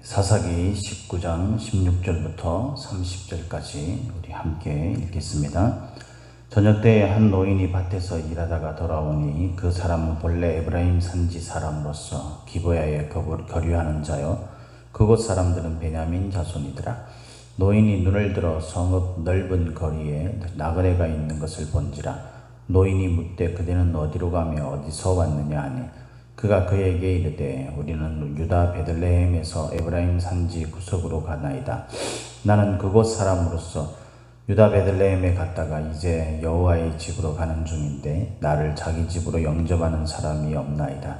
사사기 19장 16절부터 30절까지 우리 함께 읽겠습니다. 저녁때에 한 노인이 밭에서 일하다가 돌아오니 그 사람은 본래 에브라임 산지 사람으로서 기브야에 거류하는 자요 그곳 사람들은 베냐민 자손이더라. 노인이 눈을 들어 성읍 넓은 거리에 나그네가 있는 것을 본지라. 노인이 묻되 그대는 어디로 가며 어디서 왔느냐 하니 그가 그에게 이르되 우리는 유다 베들레헴에서 에브라임 산지 구석으로 가나이다. 나는 그곳 사람으로서 유다 베들레헴에 갔다가 이제 여호와의 집으로 가는 중인데 나를 자기 집으로 영접하는 사람이 없나이다.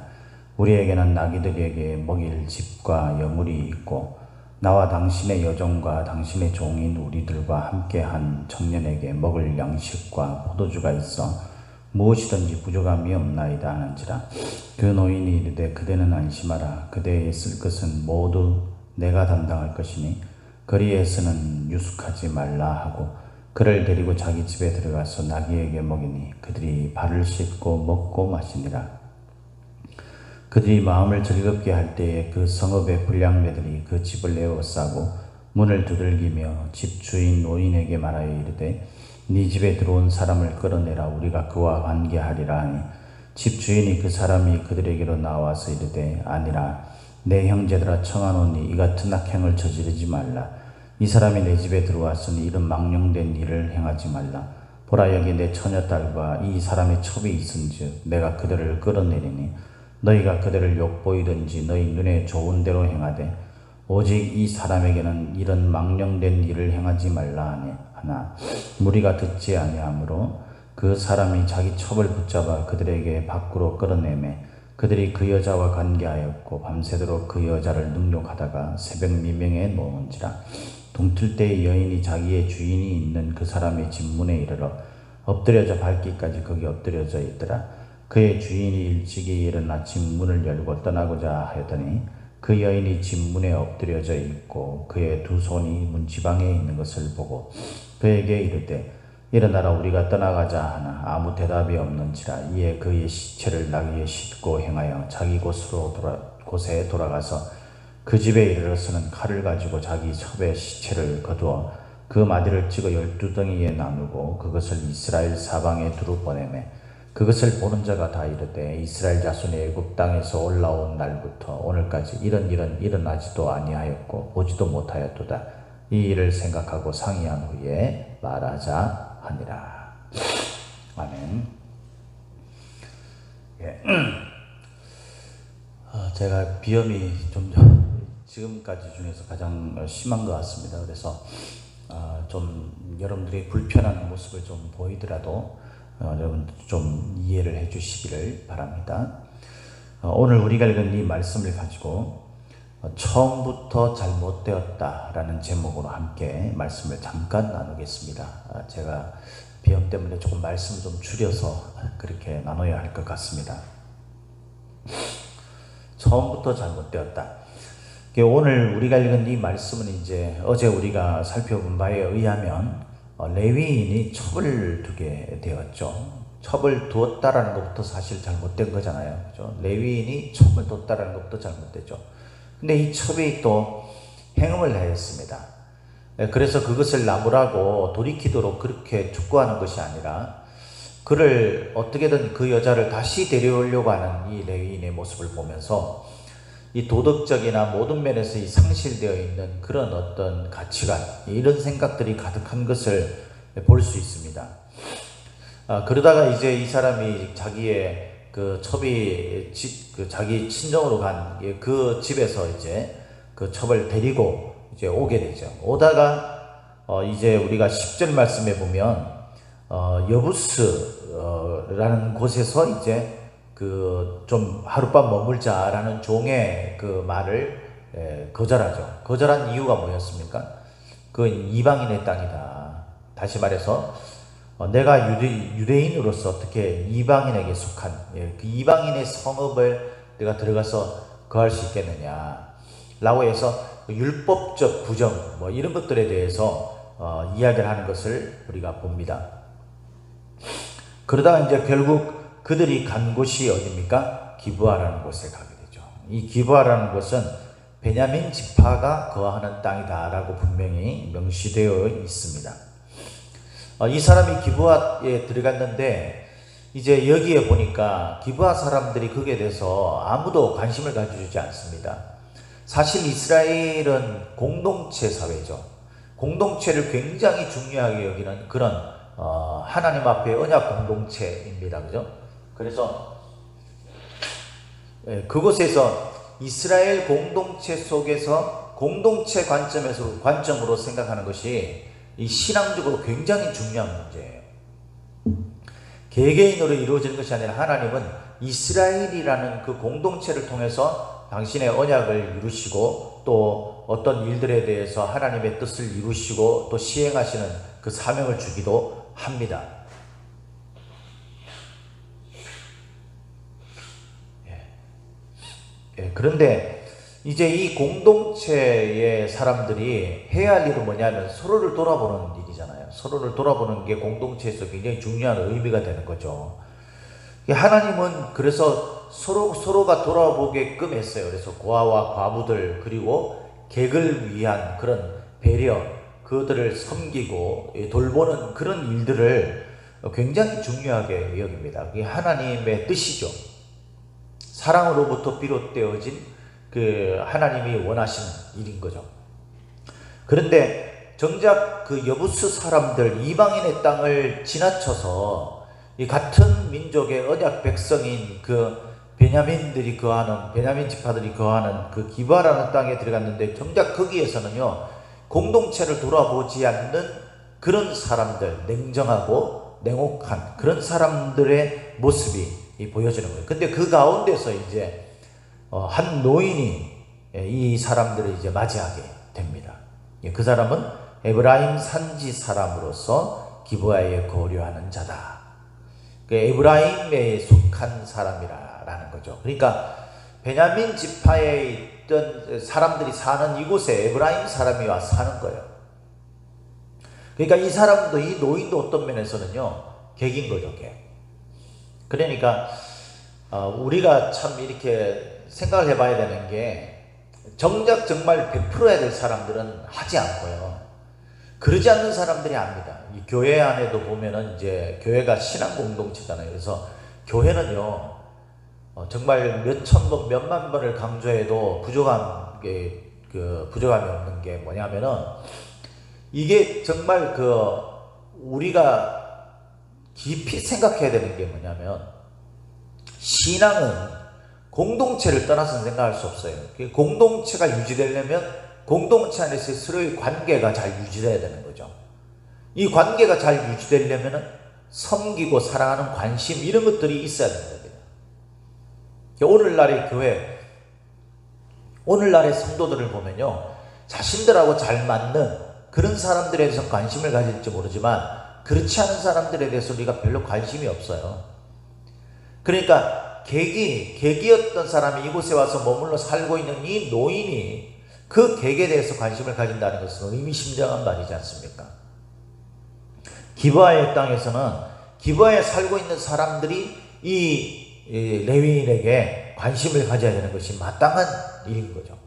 우리에게는 나귀들에게 먹일 집과 여물이 있고 나와 당신의 여종과 당신의 종인 우리들과 함께한 청년에게 먹을 양식과 포도주가 있어 무엇이든지 부족함이 없나이다 하는지라. 그 노인이 이르되 그대는 안심하라. 그대의 쓸 것은 모두 내가 담당할 것이니 거리에서는 유숙하지 말라 하고 그를 데리고 자기 집에 들어가서 나귀에게 먹이니 그들이 발을 씻고 먹고 마시니라. 그들이 마음을 즐겁게 할 때에 그 성읍의 불량배들이 그 집을 에워싸고 문을 두들기며 집 주인 노인에게 말하여 이르되 네 집에 들어온 사람을 끌어내라. 우리가 그와 관계하리라 하니 집 주인이 그 사람이 그들에게로 나와서 이르되 아니라 내 형제들아 청하노니 이 같은 악행을 저지르지 말라. 이 사람이 내 집에 들어왔으니 이런 망령된 일을 행하지 말라. 보라 여기 내 처녀딸과 이 사람의 첩이 있은즉 내가 그들을 끌어내리니 너희가 그들을 욕보이든지 너희 눈에 좋은 대로 행하되 오직 이 사람에게는 이런 망령된 일을 행하지 말라 하나 무리가 듣지 아니하므로 그 사람이 자기 첩을 붙잡아 그들에게 밖으로 끌어내매 그들이 그 여자와 관계하였고 밤새도록 그 여자를 능욕하다가 새벽 미명에 놓은지라. 동틀 때의 여인이 자기의 주인이 있는 그 사람의 집 문에 이르러 엎드려져 밟기까지 거기 엎드려져 있더라. 그의 주인이 일찍이 일어나 집 문을 열고 떠나고자 하였더니 그 여인이 집 문에 엎드려져 있고 그의 두 손이 문 지방에 있는 것을 보고 그에게 이르되 일어나라 우리가 떠나가자 하나 아무 대답이 없는지라. 이에 그의 시체를 나귀에 싣고 행하여 자기 곳에 돌아가서 그 집에 이르러서는 칼을 가지고 자기 첩의 시체를 거두어 그 마디를 찍어 12덩이에 나누고 그것을 이스라엘 사방에 두루 보내매 그것을 보는 자가 다 이르되 이스라엘 자손이 애굽 땅에서 올라온 날부터 오늘까지 이런 일은 일어나지도 아니하였고 보지도 못하였도다. 이 일을 생각하고 상의한 후에 말하자 하니라. 아멘. 예. 제가 비염이 좀 지금까지 중에서 가장 심한 것 같습니다. 그래서 좀 여러분들이 불편한 모습을 좀 보이더라도 여러분 좀 이해를 해 주시기를 바랍니다. 오늘 우리가 읽은 이 말씀을 가지고 처음부터 잘못되었다라는 제목으로 함께 말씀을 잠깐 나누겠습니다. 제가 비염 때문에 조금 말씀을 좀 줄여서 그렇게 나눠야 할 것 같습니다. 처음부터 잘못되었다. 오늘 우리가 읽은 이 말씀은 이제 어제 우리가 살펴본 바에 의하면 레위인이 첩을 두게 되었죠. 첩을 두었다라는 것부터 사실 잘못된 거잖아요. 그렇죠? 레위인이 첩을 뒀다라는 것부터 잘못됐죠. 근데 이 첩이 또 행음을 하였습니다. 그래서 그것을 나무라고 돌이키도록 그렇게 촉구하는 것이 아니라 그를 어떻게든 그 여자를 다시 데려오려고 하는 이 레위인의 모습을 보면서 이 도덕적이나 모든 면에서 이 상실되어 있는 그런 어떤 가치관, 이런 생각들이 가득한 것을 볼 수 있습니다. 그러다가 이제 이 사람이 자기의 그 첩이 자기 친정으로 간 그 집에서 이제 그 첩을 데리고 이제 오게 되죠. 오다가 이제 우리가 10절 말씀에 보면 여부스라는 곳에서 이제 그 좀 하룻밤 머물자라는 종의 그 말을 거절하죠. 거절한 이유가 뭐였습니까? 그 이방인의 땅이다. 다시 말해서 내가 유대인으로서 어떻게 이방인에게 속한 그 이방인의 성읍을 내가 들어가서 거할 수 있겠느냐 라고 해서 율법적 부정 뭐 이런 것들에 대해서 이야기를 하는 것을 우리가 봅니다. 그러다가 이제 결국 그들이 간 곳이 어디입니까? 기브아라는 곳에 가게 되죠. 이 기브아라는 곳은 베냐민 지파가 거하는 땅이다라고 분명히 명시되어 있습니다. 이 사람이 기브아에 들어갔는데 이제 여기에 보니까 기브아 사람들이 거기에 대해서 아무도 관심을 가져주지 않습니다. 사실 이스라엘은 공동체 사회죠. 공동체를 굉장히 중요하게 여기는 그런 하나님 앞에 언약 공동체입니다. 그죠? 그래서 그곳에서 이스라엘 공동체 속에서 공동체 관점으로 생각하는 것이 이 신앙적으로 굉장히 중요한 문제예요. 개개인으로 이루어지는 것이 아니라 하나님은 이스라엘이라는 그 공동체를 통해서 당신의 언약을 이루시고 또 어떤 일들에 대해서 하나님의 뜻을 이루시고 또 시행하시는 그 사명을 주기도 합니다. 그런데 이제 이 공동체의 사람들이 해야 할 일은 뭐냐면 서로를 돌아보는 일이잖아요. 서로를 돌아보는 게 공동체에서 굉장히 중요한 의미가 되는 거죠. 하나님은 그래서 서로가 돌아보게끔 했어요. 그래서 고아와 과부들 그리고 객을 위한 그런 배려, 그들을 섬기고 돌보는 그런 일들을 굉장히 중요하게 여깁니다. 그게 하나님의 뜻이죠. 사랑으로부터 비롯되어진 그 하나님이 원하시는 일인 거죠. 그런데 정작 그 여부스 사람들, 이방인의 땅을 지나쳐서 이 같은 민족의 언약 백성인 그 베냐민 지파들이 거하는 그 기브아라는 땅에 들어갔는데 정작 거기에서는요, 공동체를 돌아보지 않는 그런 사람들, 냉정하고 냉혹한 그런 사람들의 모습이 보여지는 거예요. 근데 그 가운데서 이제 한 노인이 이 사람들을 이제 맞이하게 됩니다. 그 사람은 에브라임 산지 사람으로서 기브아에 거류하는 자다. 그 에브라임에 속한 사람이라는 거죠. 그러니까 베냐민 지파에 있던 사람들이 사는 이곳에 에브라임 사람이 와서 사는 거예요. 그러니까 이 사람도, 이 노인도 어떤 면에서는요, 객인 거죠, 객. 그러니까 우리가 참 이렇게 생각을 해봐야 되는 게, 정작 정말 100% 해야 될 사람들은 하지 않고요, 그러지 않는 사람들이 합니다. 이 교회 안에도 보면은 이제 교회가 신앙 공동체잖아요. 그래서 교회는요, 정말 몇천 번, 몇만 번을 강조해도 부족함이 없는 게 뭐냐면은, 이게 정말 우리가 깊이 생각해야 되는 게 뭐냐면, 신앙은 공동체를 떠나서는 생각할 수 없어요. 공동체가 유지되려면 공동체 안에서 서로의 관계가 잘 유지돼야 되는 거죠. 이 관계가 잘 유지되려면 섬기고 사랑하는 관심, 이런 것들이 있어야 되는 겁니다. 오늘날의 교회, 오늘날의 성도들을 보면요, 자신들하고 잘 맞는 그런 사람들에 대해서 관심을 가질지 모르지만 그렇지 않은 사람들에 대해서 우리가 별로 관심이 없어요. 그러니까 객이었던 사람이 이곳에 와서 머물러 살고 있는 이 노인이 그 객에 대해서 관심을 가진다는 것은 의미심장한 말이지 않습니까? 기브아의 땅에서는 기브아에 살고 있는 사람들이 이 레위인에게 관심을 가져야 되는 것이 마땅한 일인 거죠.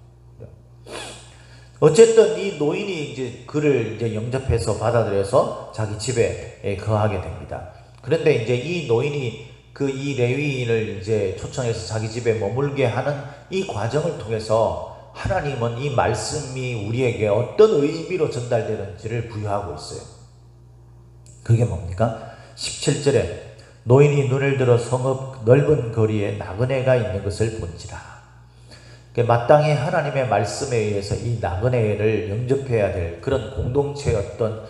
어쨌든 이 노인이 이제 그를 이제 영접해서 받아들여서 자기 집에 거하게 됩니다. 그런데 이제 이 노인이 이 레위인을 이제 초청해서 자기 집에 머물게 하는 이 과정을 통해서 하나님은 이 말씀이 우리에게 어떤 의미로 전달되는지를 부여하고 있어요. 그게 뭡니까? 17절에 노인이 눈을 들어 성읍 넓은 거리에 나그네가 있는 것을 본지라. 마땅히 하나님의 말씀에 의해서 이 나그네를 영접해야 될 그런 공동체의 어떤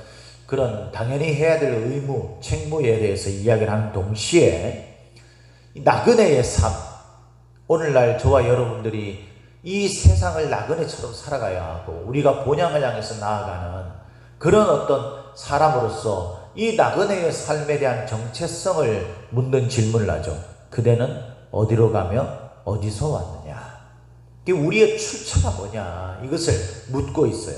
그런 당연히 해야 될 의무, 책무에 대해서 이야기를 하는 동시에 이 나그네의 삶, 오늘날 저와 여러분들이 이 세상을 나그네처럼 살아가야 하고 우리가 본향을 향해서 나아가는 그런 어떤 사람으로서 이 나그네의 삶에 대한 정체성을 묻는 질문을 하죠. 그대는 어디로 가며 어디서 왔느냐? 우리의 출처가 뭐냐? 이것을 묻고 있어요.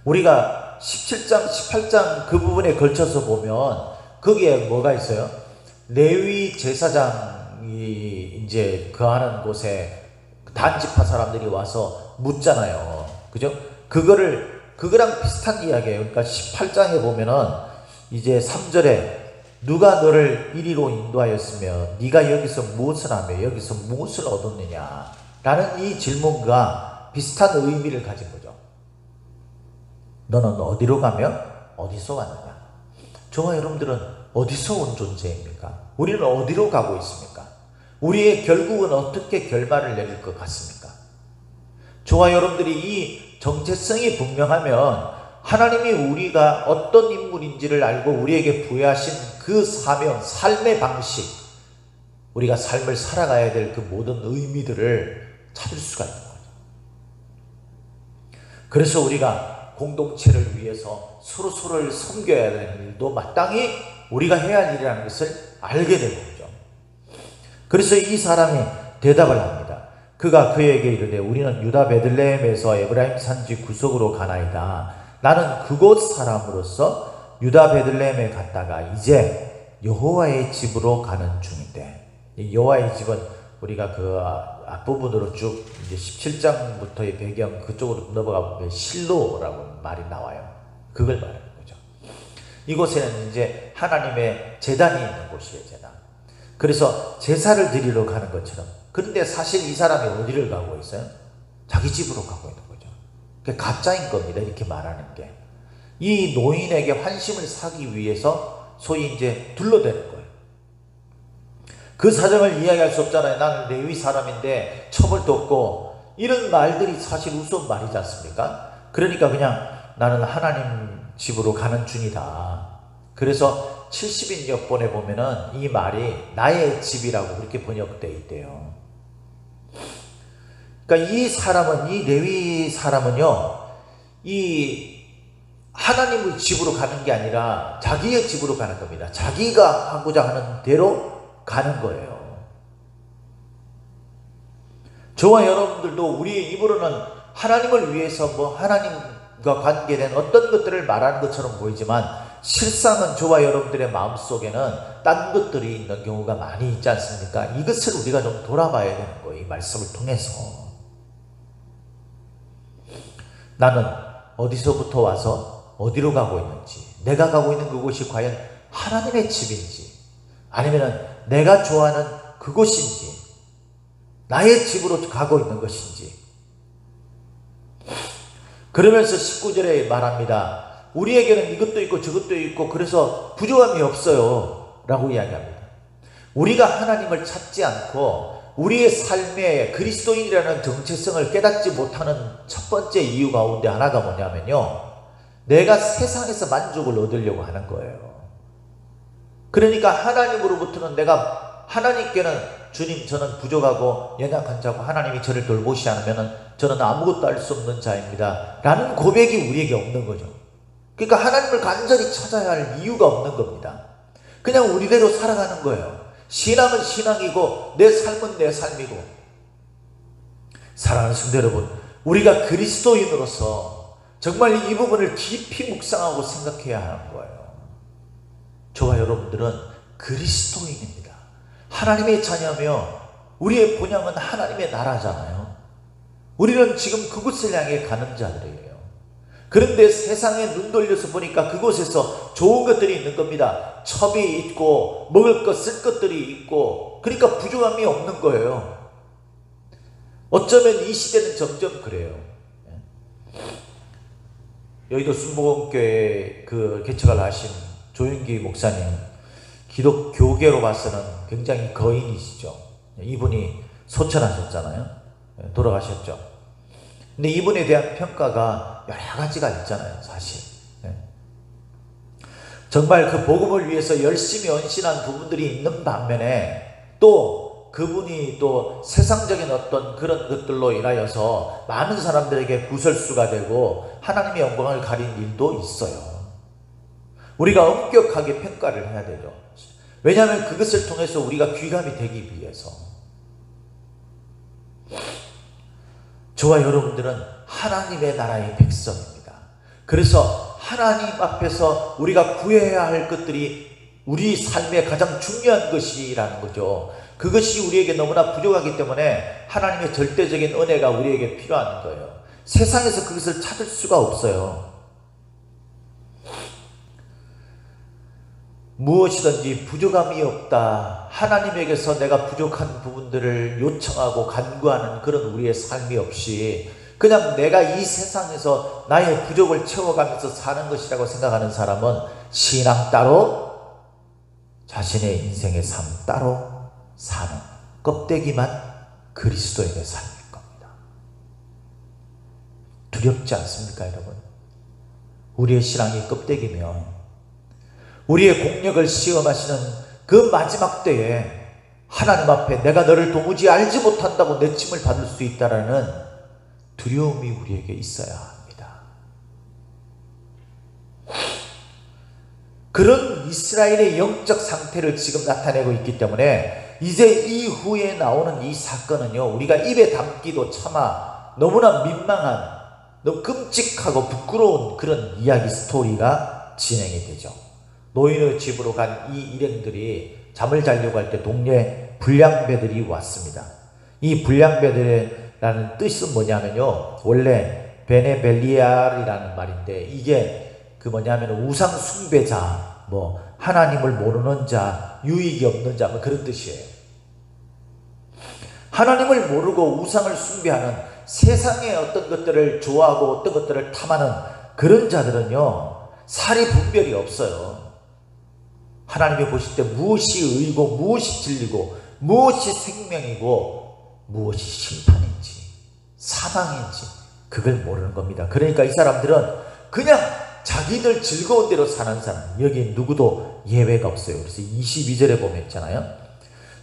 우리가 17장, 18장 그 부분에 걸쳐서 보면 거기에 뭐가 있어요? 레위 제사장이 이제 거하는 곳에 단지파 사람들이 와서 묻잖아요. 그죠? 그거랑 비슷한 이야기예요. 그러니까 18장에 보면은 이제 3절에 누가 너를 이리로 인도하였으며 네가 여기서 무엇을 하며 여기서 무엇을 얻었느냐 라는 이 질문과 비슷한 의미를 가진 거죠. 너는 어디로 가며 어디서 왔느냐? 저와 여러분들은 어디서 온 존재입니까? 우리는 어디로 가고 있습니까? 우리의 결국은 어떻게 결말을 내릴 것 같습니까? 저와 여러분들이 이 정체성이 분명하면 하나님이 우리가 어떤 인물인지를 알고 우리에게 부여하신 그 사명, 삶의 방식, 우리가 삶을 살아가야 될 그 모든 의미들을 찾을 수가 있는 거죠. 그래서 우리가 공동체를 위해서 서로를 섬겨야 되는 일도 마땅히 우리가 해야 할 일이라는 것을 알게 된 거죠. 그래서 이 사람이 대답을 합니다. 그가 그에게 이르되 우리는 유다 베들레헴에서 에브라임 산지 구석으로 가나이다. 나는 그곳 사람으로서 유다 베들레헴에 갔다가 이제 여호와의 집으로 가는 중인데, 여호와의 집은 우리가 그 앞부분으로 쭉 이제 17장부터의 배경 그쪽으로 넘어가 보면 실로라고 말이 나와요. 그걸 말하는 거죠. 이곳에는 이제 하나님의 제단이 있는 곳이에요. 제단. 그래서 제사를 드리러 가는 것처럼. 그런데 사실 이 사람이 어디를 가고 있어요? 자기 집으로 가고 있는 거죠. 그게 가짜인 겁니다. 이렇게 말하는 게. 이 노인에게 환심을 사기 위해서 소위 이제 둘러대는 거예요. 그 사정을 이야기할 수 없잖아요. 나는 레위 사람인데 처벌도 없고, 이런 말들이 사실 우스운 말이지 않습니까? 그러니까 그냥 나는 하나님 집으로 가는 중이다. 그래서 70인 역본에 보면은 이 말이 나의 집이라고 그렇게 번역되어 있대요. 그러니까 이 사람은, 이 레위 사람은요, 이 하나님의 집으로 가는 게 아니라 자기의 집으로 가는 겁니다. 자기가 하고자 하는 대로 가는 거예요. 저와 여러분들도 우리의 입으로는 하나님을 위해서 뭐 하나님과 관계된 어떤 것들을 말하는 것처럼 보이지만 실상은 저와 여러분들의 마음속에는 딴 것들이 있는 경우가 많이 있지 않습니까? 이것을 우리가 좀 돌아봐야 되는 거예요. 이 말씀을 통해서. 나는 어디서부터 와서 어디로 가고 있는지, 내가 가고 있는 그곳이 과연 하나님의 집인지, 아니면 내가 좋아하는 그곳인지, 나의 집으로 가고 있는 것인지. 그러면서 19절에 말합니다. 우리에게는 이것도 있고 저것도 있고 그래서 부족함이 없어요 라고 이야기합니다. 우리가 하나님을 찾지 않고 우리의 삶에 그리스도인이라는 정체성을 깨닫지 못하는 첫 번째 이유 가운데 하나가 뭐냐면요, 내가 세상에서 만족을 얻으려고 하는 거예요. 그러니까 하나님으로부터는 내가, 하나님께는 주님 저는 부족하고 연약한 자고 하나님이 저를 돌보시 않으면 저는 아무것도 할 수 없는 자입니다 라는 고백이 우리에게 없는 거죠. 그러니까 하나님을 간절히 찾아야 할 이유가 없는 겁니다. 그냥 우리대로 살아가는 거예요. 신앙은 신앙이고 내 삶은 내 삶이고. 사랑하는 성도 여러분, 우리가 그리스도인으로서 정말 이 부분을 깊이 묵상하고 생각해야 하는 거예요. 저와 여러분들은 그리스도인입니다. 하나님의 자녀며 우리의 본향은 하나님의 나라잖아요. 우리는 지금 그곳을 향해 가는 자들이에요. 그런데 세상에 눈 돌려서 보니까 그곳에서 좋은 것들이 있는 겁니다. 첩이 있고 먹을 것 쓸 것들이 있고, 그러니까 부족함이 없는 거예요. 어쩌면 이 시대는 점점 그래요. 여의도 순복음교회 그 개척을 하신 조윤기 목사님, 기독교계로 봐서는 굉장히 거인이시죠. 이분이 소천하셨잖아요. 돌아가셨죠. 근데 이분에 대한 평가가 여러 가지가 있잖아요, 사실. 정말 그 복음을 위해서 열심히 헌신한 부분들이 있는 반면에 또 그분이 또 세상적인 어떤 그런 것들로 인하여서 많은 사람들에게 구설수가 되고 하나님의 영광을 가린 일도 있어요. 우리가 엄격하게 평가를 해야 되죠. 왜냐하면 그것을 통해서 우리가 귀감이 되기 위해서. 저와 여러분들은 하나님의 나라의 백성입니다. 그래서 하나님 앞에서 우리가 구해야 할 것들이 우리 삶의 가장 중요한 것이라는 거죠. 그것이 우리에게 너무나 부족하기 때문에 하나님의 절대적인 은혜가 우리에게 필요한 거예요. 세상에서 그것을 찾을 수가 없어요. 무엇이든지 부족함이 없다. 하나님에게서 내가 부족한 부분들을 요청하고 간구하는 그런 우리의 삶이 없이 그냥 내가 이 세상에서 나의 부족을 채워가면서 사는 것이라고 생각하는 사람은 신앙 따로 자신의 인생의 삶 따로 사는 껍데기만 그리스도인의 삶일 겁니다. 두렵지 않습니까, 여러분? 우리의 신앙이 껍데기면 우리의 공력을 시험하시는 그 마지막 때에 하나님 앞에 내가 너를 도무지 알지 못한다고 내침을 받을 수 있다라는 두려움이 우리에게 있어야 합니다. 그런 이스라엘의 영적 상태를 지금 나타내고 있기 때문에 이제 이후에 나오는 이 사건은요, 우리가 입에 담기도 차마 너무나 민망한, 너무 끔찍하고 부끄러운 그런 이야기 스토리가 진행이 되죠. 노인의 집으로 간 이 일행들이 잠을 자려고 할 때 동네에 불량배들이 왔습니다. 이 불량배들이라는 뜻은 뭐냐면요, 원래 베네벨리알이라는 말인데 이게 그 뭐냐면 우상 숭배자, 뭐 하나님을 모르는 자, 유익이 없는 자, 뭐 그런 뜻이에요. 하나님을 모르고 우상을 숭배하는, 세상의 어떤 것들을 좋아하고 어떤 것들을 탐하는 그런 자들은요, 살이 분별이 없어요. 하나님이 보실 때 무엇이 의고 무엇이 진리고 무엇이 생명이고 무엇이 심판인지 사망인지 그걸 모르는 겁니다. 그러니까 이 사람들은 그냥 자기들 즐거운 대로 사는 사람, 여기 누구도 예외가 없어요. 그래서 22절에 보면 있잖아요,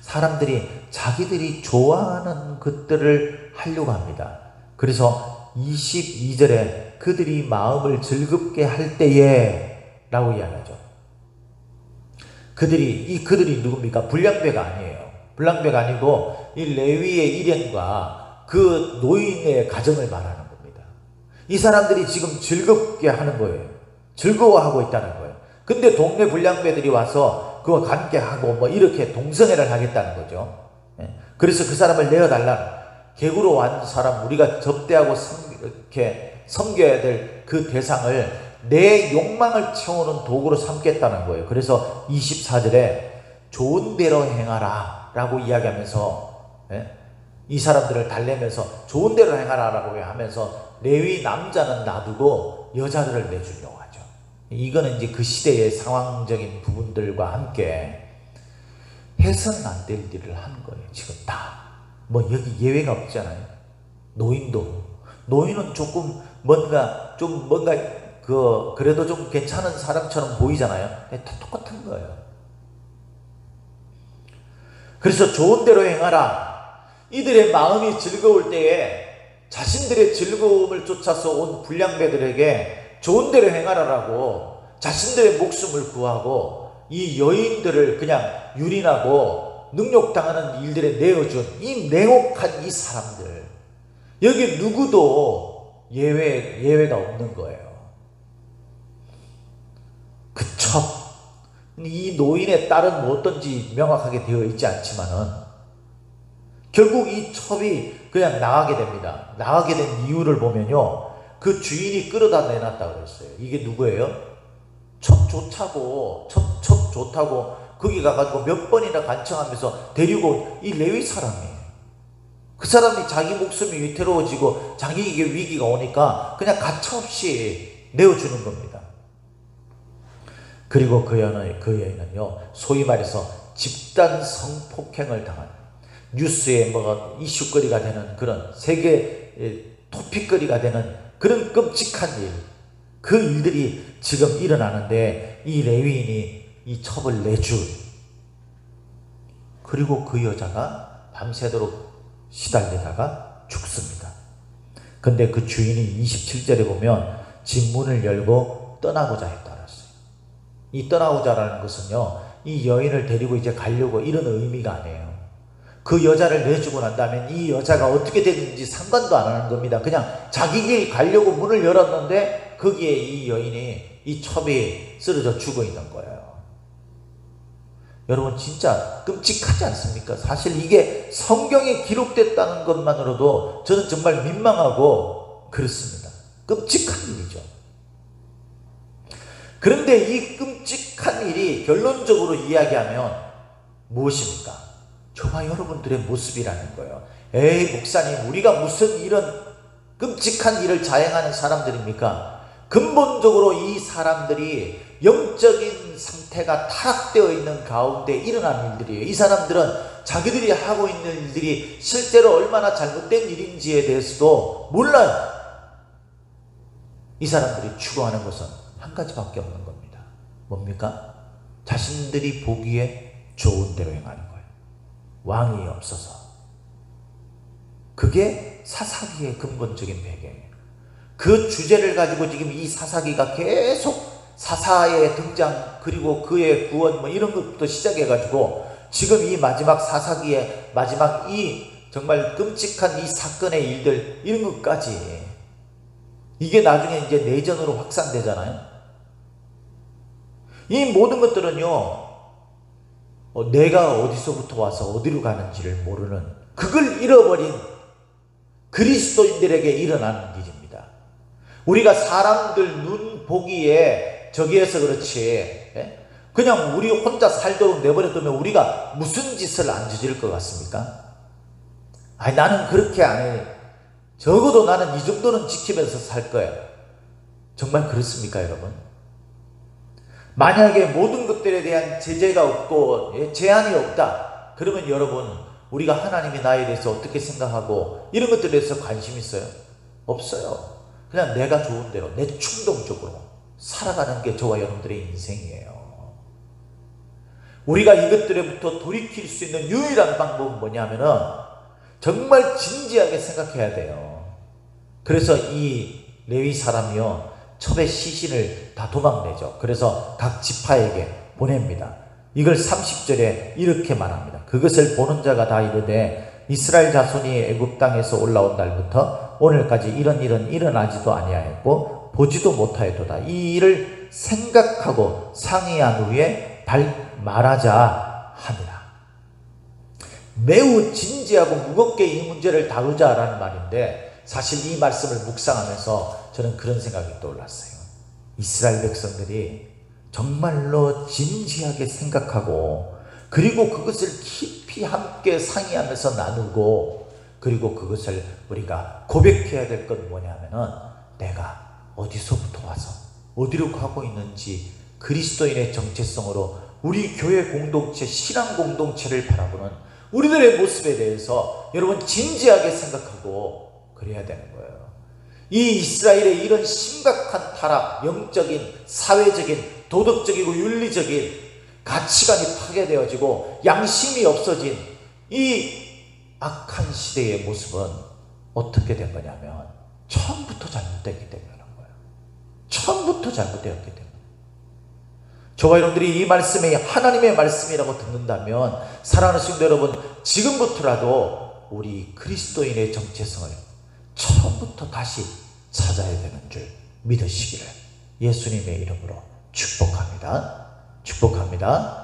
사람들이 자기들이 좋아하는 것들을 하려고 합니다. 그래서 22절에 그들이 마음을 즐겁게 할 때에 라고 이야기하죠. 그들이 누굽니까? 불량배가 아니에요. 불량배가 아니고 이 레위의 일행과 그 노인의 가정을 말하는 겁니다. 이 사람들이 지금 즐겁게 하는 거예요. 즐거워하고 있다는 거예요. 근데 동네 불량배들이 와서 그거 관계하고 뭐 이렇게 동성애를 하겠다는 거죠. 그래서 그 사람을 내어달라. 객으로 온 사람, 우리가 접대하고 이렇게 섬겨야 될 그 대상을 내 욕망을 채우는 도구로 삼겠다는 거예요. 그래서 24절에 좋은 대로 행하라 라고 이야기하면서, 이 사람들을 달래면서 좋은 대로 행하라 라고 하면서 레위 남자는 놔두고 여자들을 내주려고 하죠. 이거는 이제 그 시대의 상황적인 부분들과 함께 해서는 안 될 일을 하는 거예요. 지금 다. 뭐 여기 예외가 없잖아요. 노인은 조금 뭔가 그래도 좀 괜찮은 사람처럼 보이잖아요. 다 똑같은 거예요. 그래서 좋은 대로 행하라. 이들의 마음이 즐거울 때에 자신들의 즐거움을 쫓아서 온 불량배들에게 좋은 대로 행하라라고 자신들의 목숨을 구하고 이 여인들을 그냥 유린하고 능욕당하는 일들에 내어준 이 냉혹한 이 사람들, 여기 누구도 예외가 없는 거예요. 그 첩, 이 노인의 딸은 뭐 어떤지 명확하게 되어 있지 않지만은 결국 이 첩이 그냥 나가게 됩니다. 나가게 된 이유를 보면요, 그 주인이 끌어다 내놨다고 그랬어요. 이게 누구예요? 첩 좋다고 거기 가가지고 몇 번이나 간청하면서 데리고 온 이 레위 사람이에요. 그 사람이 자기 목숨이 위태로워지고 자기에게 위기가 오니까 그냥 가차없이 내어주는 겁니다. 그리고 그 여인은요, 소위 말해서 집단 성폭행을 당한, 뉴스에 뭐가 이슈거리가 되는 그런 세계 토픽거리가 되는 그런 끔찍한 일, 그 일들이 지금 일어나는데 이 레위인이 이 첩을 내줄, 그리고 그 여자가 밤새도록 시달리다가 죽습니다. 근데 그 주인이 27절에 보면 집 문을 열고 떠나고자 했다 그랬어요. 이 떠나고자라는 것은요, 이 여인을 데리고 이제 가려고 이런 의미가 아니에요. 그 여자를 내주고 난 다음에 이 여자가 어떻게 되는지 상관도 안 하는 겁니다. 그냥 자기 길 가려고 문을 열었는데 거기에 이 여인이, 이 첩이 쓰러져 죽어 있는 거예요. 여러분 진짜 끔찍하지 않습니까? 사실 이게 성경에 기록됐다는 것만으로도 저는 정말 민망하고 그렇습니다. 끔찍한 일이죠. 그런데 이 끔찍한 일이 결론적으로 이야기하면 무엇입니까? 저와 여러분들의 모습이라는 거예요. 에이 목사님, 우리가 무슨 이런 끔찍한 일을 자행하는 사람들입니까? 근본적으로 이 사람들이 영적인 상태가 타락되어 있는 가운데 일어난 일들이에요. 이 사람들은 자기들이 하고 있는 일들이 실제로 얼마나 잘못된 일인지에 대해서도 몰라요. 이 사람들이 추구하는 것은 한 가지밖에 없는 겁니다. 뭡니까? 자신들이 보기에 좋은 대로 행하는 거예요. 왕이 없어서. 그게 사사기의 근본적인 배경이에요. 그 주제를 가지고 지금 이 사사기가 계속 사사의 등장, 그리고 그의 구원, 이런 것부터 시작해가지고 지금 이 마지막 사사기의 마지막 이 정말 끔찍한 이 사건의 일들, 이런 것까지, 이게 나중에 이제 내전으로 확산되잖아요. 이 모든 것들은요, 내가 어디서부터 와서 어디로 가는지를 모르는, 그걸 잃어버린 그리스도인들에게 일어나는 일입니다. 우리가 사람들 눈 보기에 저기에서 그렇지, 그냥 우리 혼자 살도록 내버려두면 우리가 무슨 짓을 안 저지를 것 같습니까? 아니, 나는 그렇게 안 해. 적어도 나는 이 정도는 지키면서 살 거야. 정말 그렇습니까, 여러분? 만약에 모든 것들에 대한 제재가 없고 제한이 없다, 그러면 여러분, 우리가 하나님이 나에 대해서 어떻게 생각하고 이런 것들에 대해서 관심 있어요? 없어요. 그냥 내가 좋은 대로 내 충동적으로 살아가는 게 저와 여러분들의 인생이에요. 우리가 이것들로부터 돌이킬 수 있는 유일한 방법은 뭐냐면은 정말 진지하게 생각해야 돼요. 그래서 이 레위 사람이요, 첩의 시신을 다 도망내죠. 그래서 각 지파에게 보냅니다. 이걸 30절에 이렇게 말합니다. 그것을 보는 자가 다 이르되 이스라엘 자손이 애굽 땅에서 올라온 날부터 오늘까지 이런 일은 일어나지도 아니하였고 보지도 못하였도다. 이 일을 생각하고 상의한 후에 말하자 하니라. 매우 진지하고 무겁게 이 문제를 다루자라는 말인데, 사실 이 말씀을 묵상하면서 저는 그런 생각이 떠올랐어요. 이스라엘 백성들이 정말로 진지하게 생각하고, 그리고 그것을 깊이 함께 상의하면서 나누고, 그리고 그것을 우리가 고백해야 될 건 뭐냐면은 내가 어디서부터 와서 어디로 가고 있는지 그리스도인의 정체성으로 우리 교회 공동체, 신앙 공동체를 바라보는 우리들의 모습에 대해서 여러분 진지하게 생각하고 그래야 되는 거예요. 이 이스라엘의 이런 심각한 타락, 영적인, 사회적인, 도덕적이고 윤리적인 가치관이 파괴되어지고 양심이 없어진 이 악한 시대의 모습은 어떻게 된 거냐면 처음부터 잘못됐기 때문에 그런 거예요. 처음부터 잘못되었기 때문에. 저와 여러분들이 이 말씀이 하나님의 말씀이라고 듣는다면 사랑하는 성도 여러분, 지금부터라도 우리 그리스도인의 정체성을 처음부터 다시 찾아야 되는 줄 믿으시기를 예수님의 이름으로 축복합니다. 축복합니다.